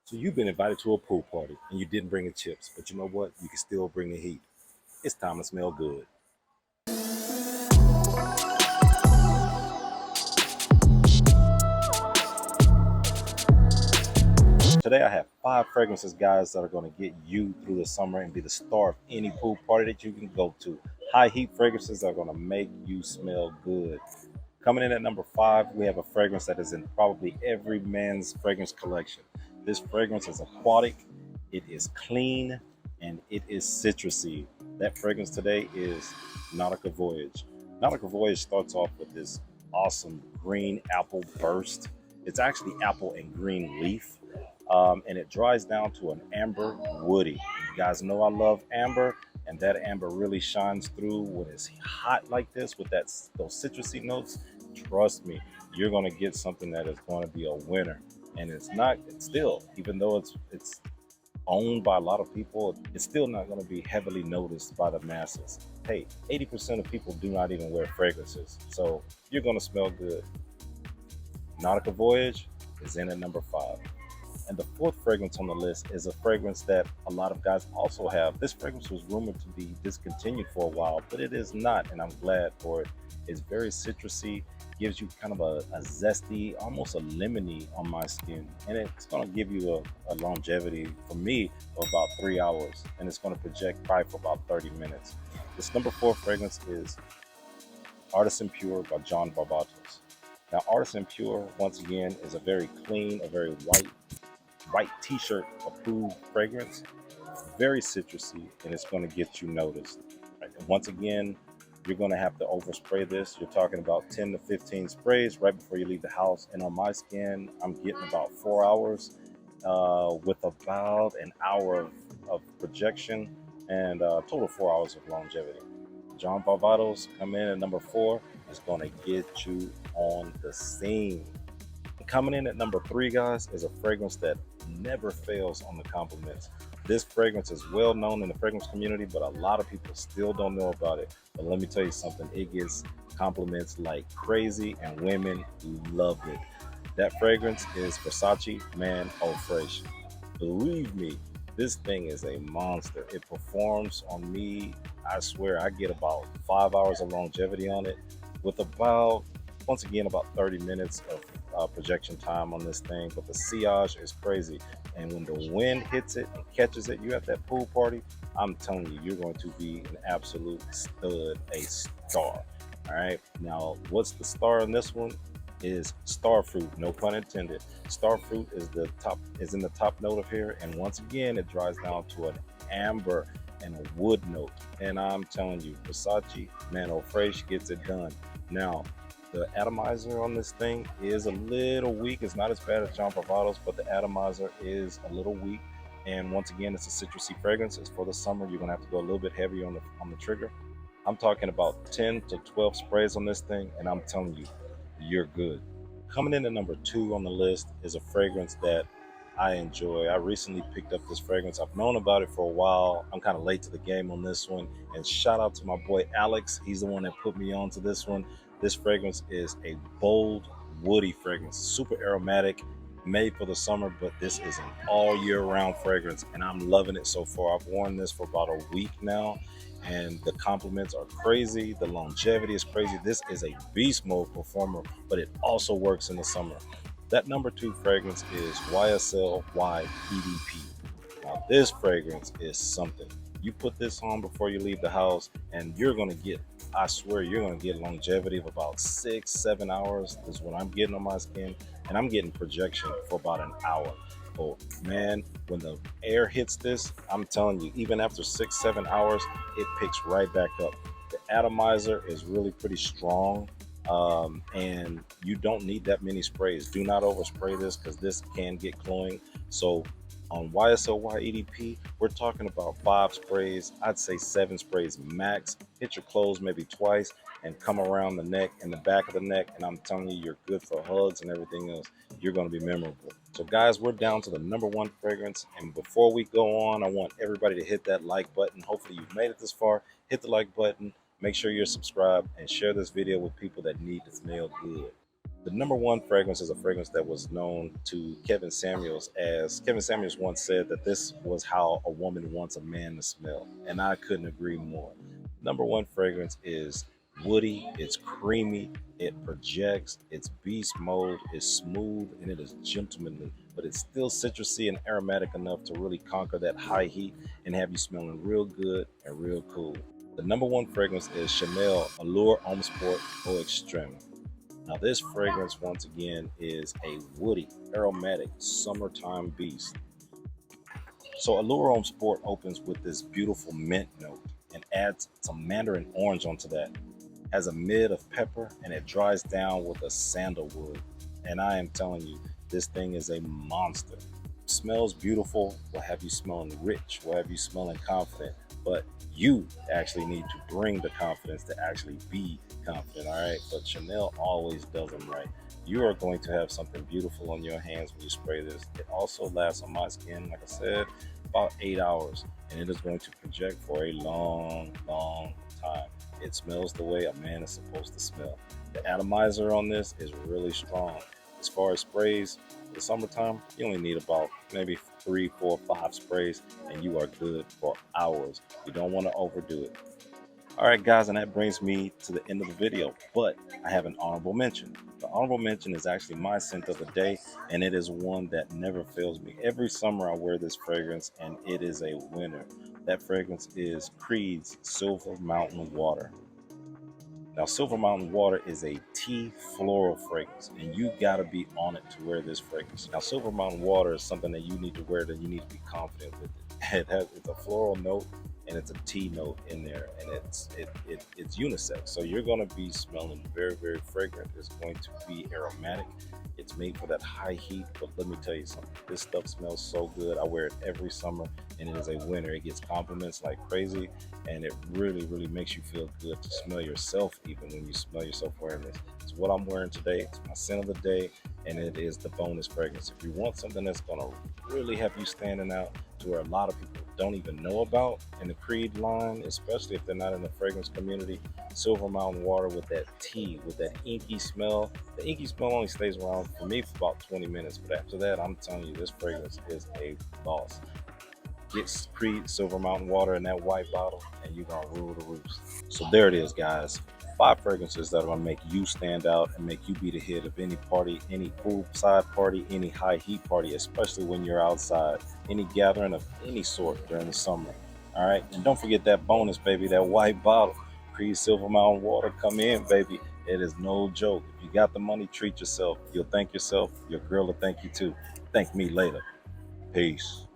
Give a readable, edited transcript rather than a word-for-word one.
So you've been invited to a pool party and you didn't bring the chips, but you know what? You can still bring the heat. It's time to smell good. Today I have 5 fragrances, guys, that are going to get you through the summer and be the star of any pool party that you can go to. High heat fragrances are going to make you smell good. Coming in at number 5, we have a fragrance that is in probably every man's fragrance collection. This fragrance is aquatic, it is clean, and it is citrusy. That fragrance today is Nautica Voyage. Nautica Voyage starts off with this awesome green apple burst. It's actually apple and green leaf, and it dries down to an amber woody. You guys know I love amber, and that amber really shines through when it's hot like this with those citrusy notes. Trust me, you're going to get something that is going to be a winner. And it's still, even though it's owned by a lot of people, it's still not going to be heavily noticed by the masses. Hey, 80% of people do not even wear fragrances, so you're going to smell good. Nautica Voyage is in at number 5. And the fourth fragrance on the list is a fragrance that a lot of guys also have. This fragrance was rumored to be discontinued for a while, but it is not, and I'm glad for it. It's very citrusy, gives you kind of a zesty, almost a lemony on my skin, and it's going to give you a longevity for me of about 3 hours, and it's going to project probably for about 30 minutes. This number 4 fragrance is Artisan Pure by John Barbatos. Now, Artisan Pure, once again, is a very clean, a very white t-shirt approved fragrance, very citrusy, and it's going to get you noticed. Right? And once again, you're going to have to overspray this. You're talking about 10 to 15 sprays right before you leave the house. And on my skin, I'm getting about 4 hours with about an hour of projection and total 4 hours of longevity. John Barbados come in at number 4 is going to get you on the scene. Coming in at number 3, guys, is a fragrance that never fails on the compliments. This fragrance is well known in the fragrance community, but a lot of people still don't know about it. But let me tell you something, it gets compliments like crazy, and women love it. That fragrance is Versace Man fraiche. Believe me, this thing is a monster. It performs on me. I swear I get about 5 hours of longevity on it with about, once again, about 30 minutes of projection time on this thing. But the sillage is crazy. And when the wind hits it and catches it, you at that pool party, I'm telling you, you're going to be an absolute stud, a star. All right. Now, what's the star in this one? Is star fruit, no pun intended. Star fruit is in the top note of here, and once again it dries down to an amber and a wood note. And I'm telling you, Versace Man fraiche gets it done. Now, the atomizer on this thing is a little weak. It's not as bad as John Barbados, but the atomizer is a little weak. And once again, it's a citrusy fragrance. It's for the summer. You're gonna have to go a little bit heavier on the trigger. I'm talking about 10 to 12 sprays on this thing, and I'm telling you, you're good. Coming in at number 2 on the list is a fragrance that I enjoy. I recently picked up this fragrance. I've known about it for a while. I'm kind of late to the game on this one. And shout out to my boy Alex. He's the one that put me on to this one. This fragrance is a bold, woody fragrance, super aromatic, made for the summer, but this is an all year round fragrance, and I'm loving it so far. I've worn this for about a week now, and the compliments are crazy. The longevity is crazy. This is a beast mode performer, but it also works in the summer. That number 2 fragrance is YSL EDP. Now, this fragrance is something. You put this on before you leave the house, and you're going to get, I swear, you're going to get longevity of about 6-7 hours. This is what I'm getting on my skin, and I'm getting projection for about an hour. Oh man, when the air hits this, I'm telling you, even after 6-7 hours, it picks right back up. The atomizer is really pretty strong, and you don't need that many sprays. Do not overspray this because this can get cloying. So on YSL EDP, we're talking about 5 sprays. I'd say 7 sprays max. Hit your clothes maybe twice and come around the neck and the back of the neck. And I'm telling you, you're good for hugs and everything else. You're going to be memorable. So guys, we're down to the number 1 fragrance. And before we go on, I want everybody to hit that like button. Hopefully you've made it this far. Hit the like button. Make sure you're subscribed and share this video with people that need to smell good. The number one fragrance is a fragrance that was known to Kevin Samuels, as Kevin Samuels once said that this was how a woman wants a man to smell. And I couldn't agree more. Number one fragrance is woody, it's creamy, it projects, it's beast mode, it's smooth, and it is gentlemanly, but it's still citrusy and aromatic enough to really conquer that high heat and have you smelling real good and real cool. The number one fragrance is Chanel Allure Homme Sport Eau Extreme. Now, this fragrance, once again, is a woody, aromatic, summertime beast. So, Allure Homme Sport opens with this beautiful mint note and adds some mandarin orange onto that. Has a mid of pepper and it dries down with a sandalwood. And I am telling you, this thing is a monster. Smells beautiful, will have you smelling rich, will have you smelling confident, but you actually need to bring the confidence to actually be confident. All right, but Chanel always does them right. You are going to have something beautiful on your hands when you spray this. It also lasts on my skin, like I said, about 8 hours, and it is going to project for a long time. It smells the way a man is supposed to smell. The atomizer on this is really strong. As far as sprays, for the summertime, you only need about maybe 3, 4, 5 sprays, and you are good for hours. You don't want to overdo it. All right, guys, and that brings me to the end of the video, but I have an honorable mention. The honorable mention is actually my scent of the day, and it is one that never fails me. Every summer I wear this fragrance, and it is a winner. That fragrance is Creed's Silver Mountain Water. Now, Silver Mountain Water is a tea floral fragrance, and you gotta be on it to wear this fragrance. Now, Silver Mountain Water is something that you need to wear, that you need to be confident with it. It's a floral note and it's a tea note in there, and it's unisex. So you're gonna be smelling very fragrant. It's going to be aromatic. It's made for that high heat, but let me tell you something. This stuff smells so good. I wear it every summer, and it is a winner. It gets compliments like crazy, and it really makes you feel good to smell yourself, even when you smell yourself wearing this. It's what I'm wearing today. It's my scent of the day, and it is the bonus fragrance. If you want something that's gonna really have you standing out to where a lot of people don't even know about in the Creed line, especially if they're not in the fragrance community, Silver Mountain Water with that tea, with that inky smell. The inky smell only stays around for me for about 20 minutes, but after that, I'm telling you, this fragrance is a boss. Get Creed Silver Mountain Water in that white bottle, and you're gonna rule the roost. So there it is, guys. 5 fragrances that are gonna make you stand out and make you be the hit of any party, any poolside party, any high heat party, especially when you're outside, any gathering of any sort during the summer. All right, and don't forget that bonus, baby, that white bottle. Creed Silver Mountain Water, come in, baby. It is no joke. If you got the money, treat yourself. You'll thank yourself. Your girl will thank you too. Thank me later. Peace.